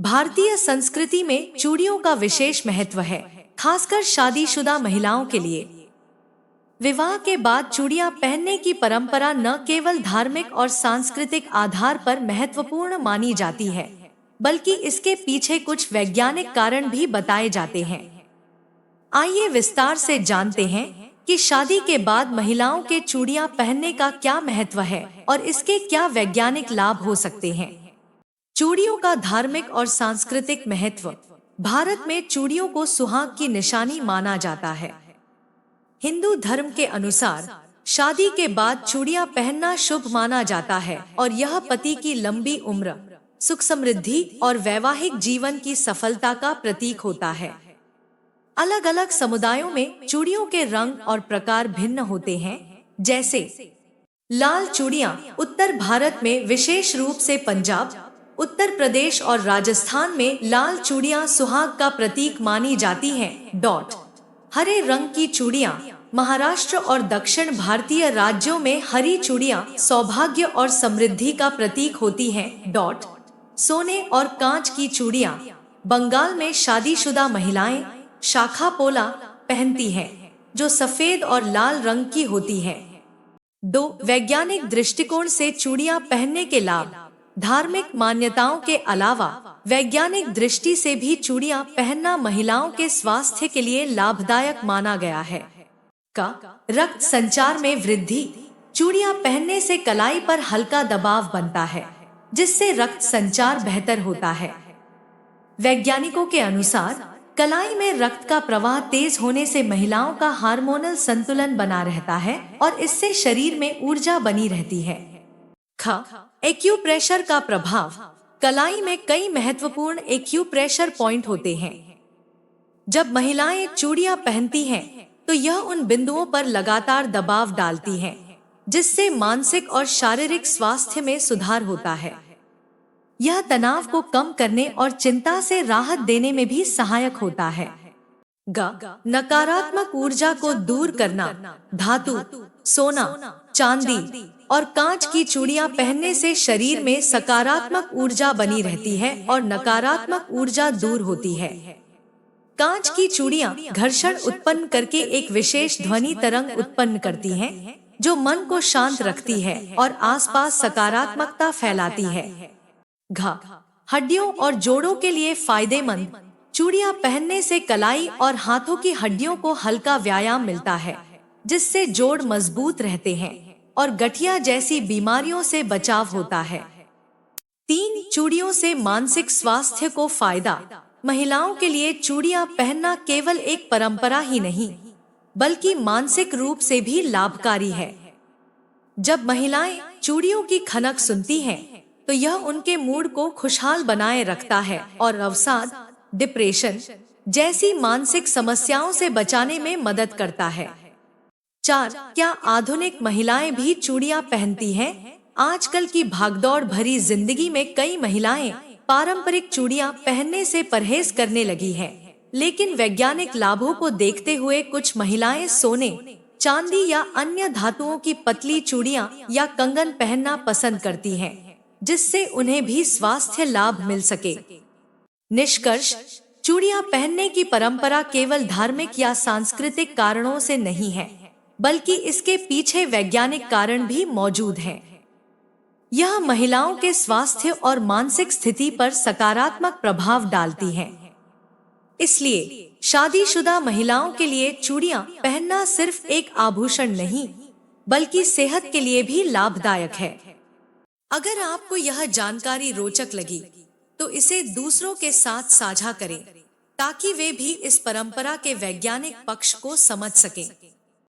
भारतीय संस्कृति में चूड़ियों का विशेष महत्व है, खासकर शादीशुदा महिलाओं के लिए। विवाह के बाद चूड़ियां पहनने की परंपरा न केवल धार्मिक और सांस्कृतिक आधार पर महत्वपूर्ण मानी जाती है, बल्कि इसके पीछे कुछ वैज्ञानिक कारण भी बताए जाते हैं। आइए विस्तार से जानते हैं कि शादी के बाद महिलाओं के चूड़ियां पहनने का क्या महत्व है और इसके क्या वैज्ञानिक लाभ हो सकते हैं। चूड़ियों का धार्मिक और सांस्कृतिक महत्व। भारत में चूड़ियों को सुहाग की निशानी माना जाता है। हिंदू धर्म के अनुसार शादी के बाद चूड़ियां पहनना शुभ माना जाता है और यह पति की लंबी उम्र, सुख समृद्धि और वैवाहिक जीवन की सफलता का प्रतीक होता है। अलग अलग समुदायों में चूड़ियों के रंग और प्रकार भिन्न होते हैं, जैसे लाल चूड़ियां उत्तर भारत में, विशेष रूप से पंजाब, उत्तर प्रदेश और राजस्थान में लाल चूड़ियां सुहाग का प्रतीक मानी जाती हैं। हरे रंग की चूड़ियां महाराष्ट्र और दक्षिण भारतीय राज्यों में हरी चूड़ियां सौभाग्य और समृद्धि का प्रतीक होती हैं। सोने और कांच की चूड़ियां बंगाल में शादीशुदा महिलाएं शाखा पोला पहनती हैं, जो सफेद और लाल रंग की होती है। वैज्ञानिक दृष्टिकोण से चूड़ियां पहनने के लाभ। धार्मिक मान्यताओं के अलावा वैज्ञानिक दृष्टि से भी चूड़ियां पहनना महिलाओं के स्वास्थ्य के लिए लाभदायक माना गया है। रक्त संचार में वृद्धि। चूड़ियां पहनने से कलाई पर हल्का दबाव बनता है, जिससे रक्त संचार बेहतर होता है। वैज्ञानिकों के अनुसार कलाई में रक्त का प्रवाह तेज होने से महिलाओं का हार्मोनल संतुलन बना रहता है और इससे शरीर में ऊर्जा बनी रहती है। एक्यूप्रेशर का प्रभाव। कलाई में कई महत्वपूर्ण एक्यूप्रेशर पॉइंट होते हैं। जब महिलाएं चूड़ियां पहनती हैं, तो यह उन बिंदुओं पर लगातार दबाव डालती हैं, जिससे मानसिक और शारीरिक स्वास्थ्य में सुधार होता है। यह तनाव को कम करने और चिंता से राहत देने में भी सहायक होता है। नकारात्मक ऊर्जा को दूर करना। धातु, सोना, चांदी और कांच की चूड़ियां पहनने से शरीर में सकारात्मक ऊर्जा बनी रहती है और नकारात्मक ऊर्जा दूर होती है। कांच की चूड़ियां घर्षण उत्पन्न करके एक विशेष ध्वनि तरंग उत्पन्न करती हैं, जो मन को शांत रखती है और आसपास सकारात्मकता फैलाती है। हड्डियों और जोड़ों के लिए फायदेमंद। चूड़ियां पहनने से कलाई और हाथों की हड्डियों को हल्का व्यायाम मिलता है, जिससे जोड़ मजबूत रहते हैं और गठिया जैसी बीमारियों से बचाव होता है। चूड़ियों से मानसिक स्वास्थ्य को फायदा। महिलाओं के लिए चूड़ियां पहनना केवल एक परंपरा ही नहीं, बल्कि मानसिक रूप से भी लाभकारी है। जब महिलाएं चूड़ियों की खनक सुनती हैं, तो यह उनके मूड को खुशहाल बनाए रखता है और अवसाद, डिप्रेशन जैसी मानसिक समस्याओं से बचाने में मदद करता है। क्या आधुनिक महिलाएं भी चूड़ियां पहनती हैं? आजकल की भागदौड़ भरी जिंदगी में कई महिलाएं पारंपरिक चूड़ियां पहनने से परहेज करने लगी हैं, लेकिन वैज्ञानिक लाभों को देखते हुए कुछ महिलाएं सोने, चांदी या अन्य धातुओं की पतली चूड़ियां या कंगन पहनना पसंद करती हैं, जिससे उन्हें भी स्वास्थ्य लाभ मिल सके। निष्कर्ष, चूड़ियां पहनने की परंपरा केवल धार्मिक या सांस्कृतिक कारणों से नहीं है, बल्कि इसके पीछे वैज्ञानिक कारण भी मौजूद हैं। यह महिलाओं के स्वास्थ्य और मानसिक स्थिति पर सकारात्मक प्रभाव डालती हैं। इसलिए शादीशुदा महिलाओं के लिए चूड़ियां पहनना सिर्फ एक आभूषण नहीं, बल्कि सेहत के लिए भी लाभदायक है। अगर आपको यह जानकारी रोचक लगी, तो इसे दूसरों के साथ साझा करें, ताकि वे भी इस परंपरा के वैज्ञानिक पक्ष को समझ सकें।